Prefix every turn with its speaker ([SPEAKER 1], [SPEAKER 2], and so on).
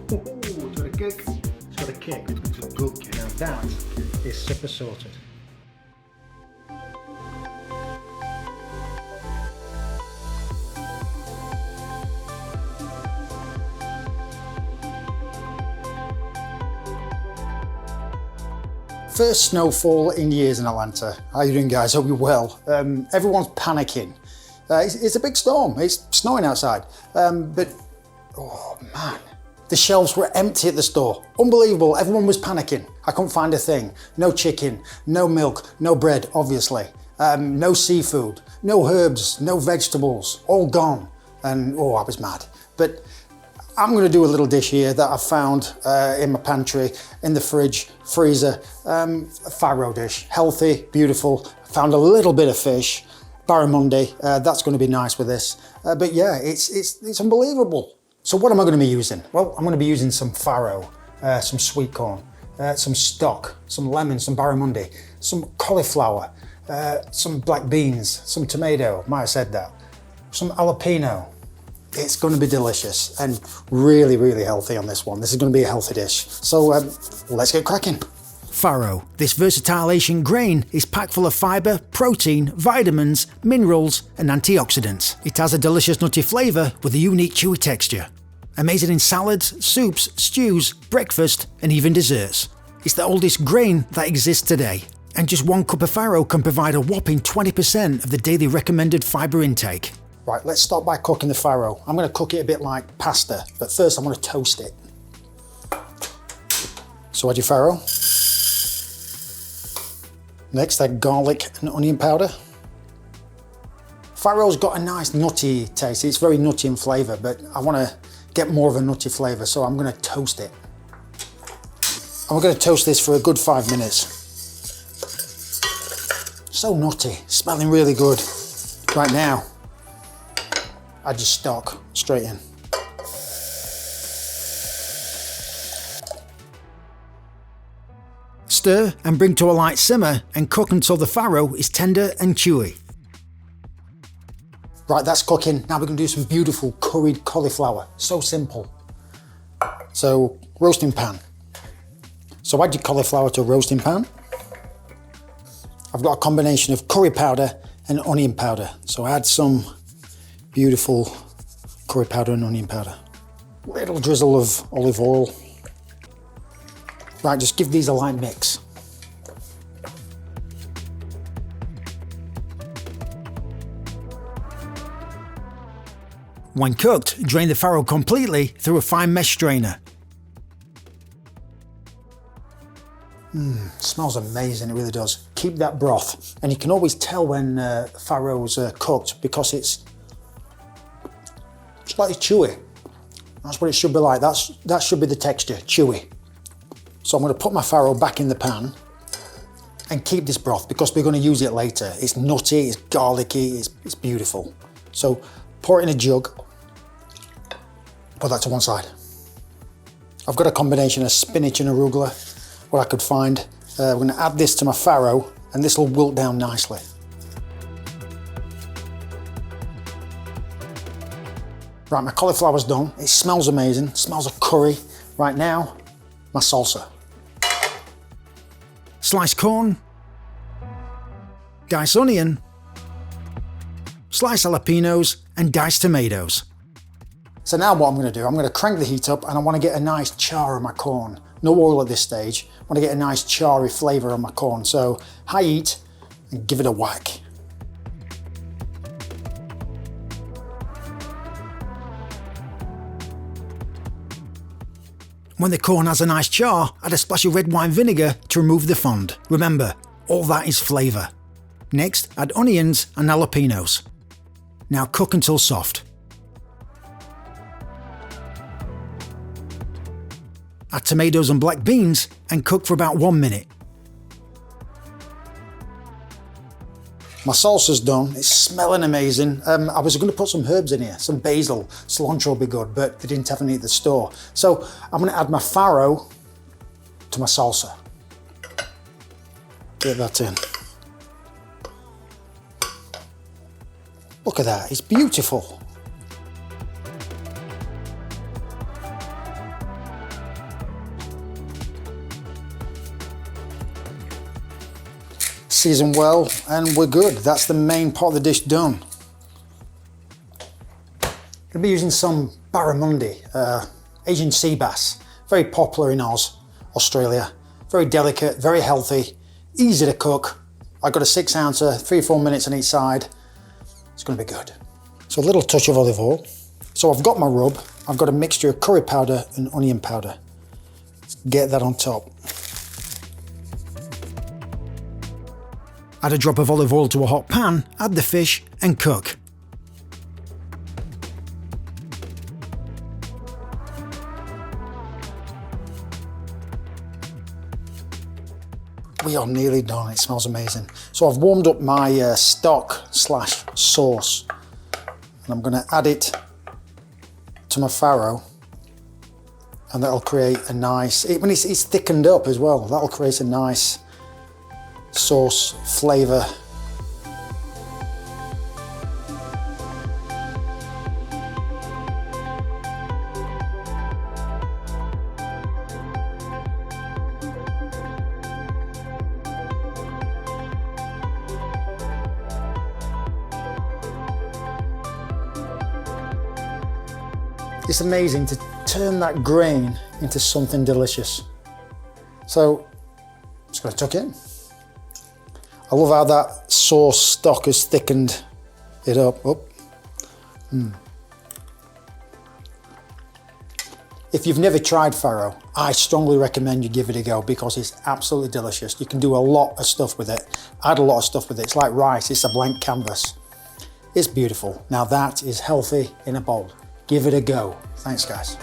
[SPEAKER 1] It's got a kick. It's got a kick. It's a good kick. Now that is super sorted. First snowfall in years in Atlanta. How you doing, guys? Hope you're well. Everyone's panicking. It's a big storm. It's snowing outside. But, oh man, the shelves were empty at the store. Unbelievable. Everyone was panicking. I couldn't find a thing. No chicken, no milk, no bread, obviously. No seafood, no herbs, no vegetables, all gone. And, oh, I was mad. But I'm going to do a little dish here that I found in my pantry, in the fridge, freezer, a farro dish, healthy, beautiful. Found a little bit of fish, barramundi. That's going to be nice with this. But yeah, it's unbelievable. So what am I going to be using? Well, I'm going to be using some farro, some sweet corn, some stock, some lemon, some barramundi, some cauliflower, some black beans, some tomato. Might have said that. Some jalapeno. It's going to be delicious and really, really healthy on this one. This is going to be a healthy dish. So let's get cracking.
[SPEAKER 2] Farro, this versatile Asian grain, is packed full of fibre, protein, vitamins, minerals and antioxidants. It has a delicious nutty flavour with a unique chewy texture. Amazing in salads, soups, stews, breakfast and even desserts. It's the oldest grain that exists today. And just 1 cup of farro can provide a whopping 20% of the daily recommended fibre intake.
[SPEAKER 1] Right, let's start by cooking the farro. I'm going to cook it a bit like pasta, but first I'm going to toast it. So add your farro. Next, add garlic and onion powder. Farro's got a nice nutty taste. It's very nutty in flavour, but I want to get more of a nutty flavour, so I'm going to toast it. And we're going to toast this for a good 5 minutes. So nutty, smelling really good. Right now, add your stock straight in.
[SPEAKER 2] Stir and bring to a light simmer and cook until the farro is tender and chewy.
[SPEAKER 1] Right, that's cooking. Now we're going to do some beautiful curried cauliflower. So simple. So, roasting pan. So add your cauliflower to a roasting pan. I've got a combination of curry powder and onion powder. So add some beautiful curry powder and onion powder. Little drizzle of olive oil. Right, just give these a light mix.
[SPEAKER 2] When cooked, drain the farro completely through a fine mesh strainer.
[SPEAKER 1] Smells amazing, it really does. Keep that broth. And you can always tell when farro's cooked because it's slightly chewy. That's what it should be like. That should be the texture, chewy. So I'm going to put my farro back in the pan and keep this broth because we're going to use it later. It's nutty, it's garlicky, it's beautiful. So pour it in a jug, put that to one side. I've got a combination of spinach and arugula, what I could find. We're going to add this to my farro and this will wilt down nicely. Right, my cauliflower's done. It smells amazing, it smells of curry. Right now, my salsa.
[SPEAKER 2] Sliced corn, diced onion, sliced jalapenos and diced tomatoes.
[SPEAKER 1] So now what I'm going to do, I'm going to crank the heat up and I want to get a nice char of my corn. No oil at this stage. I want to get a nice charry flavour on my corn. So high heat and give it a whack.
[SPEAKER 2] When the corn has a nice char, add a splash of red wine vinegar to remove the fond. Remember, all that is flavour. Next, add onions and jalapenos. Now cook until soft. Add tomatoes and black beans and cook for about 1 minute.
[SPEAKER 1] My salsa's done, it's smelling amazing. I was going to put some herbs in here, some basil, cilantro would be good, but they didn't have any at the store. So I'm going to add my farro to my salsa. Get that in. Look at that, it's beautiful. season well, and we're good. That's the main part of the dish done. Gonna be using some barramundi, Asian sea bass, very popular in Australia. Very delicate, very healthy, easy to cook. I got a 6 ouncer, 3 or 4 minutes on each side. It's gonna be good. So a little touch of olive oil. So I've got my rub. I've got a mixture of curry powder and onion powder. Let's get that on top.
[SPEAKER 2] Add a drop of olive oil to a hot pan, add the fish and cook.
[SPEAKER 1] We are nearly done, it smells amazing. So I've warmed up my stock / sauce, and I'm gonna add it to my farro, and that'll create a nice, when it's thickened up as well, that'll create a nice sauce flavour. It's amazing to turn that grain into something delicious. So, just gonna tuck it in. I love how that sauce stock has thickened it up. If you've never tried farro, I strongly recommend you give it a go because it's absolutely delicious. You can do a lot of stuff with it, add a lot of stuff with it. It's like rice, it's a blank canvas. It's beautiful. Now that is healthy in a bowl. Give it a go. Thanks, guys.